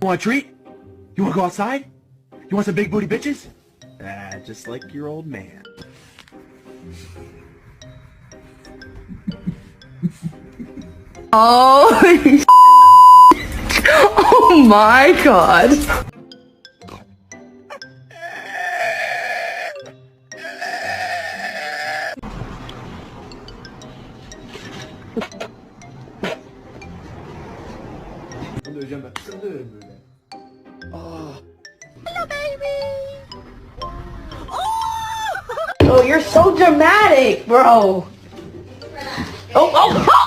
Want a treat? You wanna go outside? You want some big booty bitches? Just like your old man. Oh, oh my god. Hello, baby. Oh, you're so dramatic, bro. Oh, oh, oh!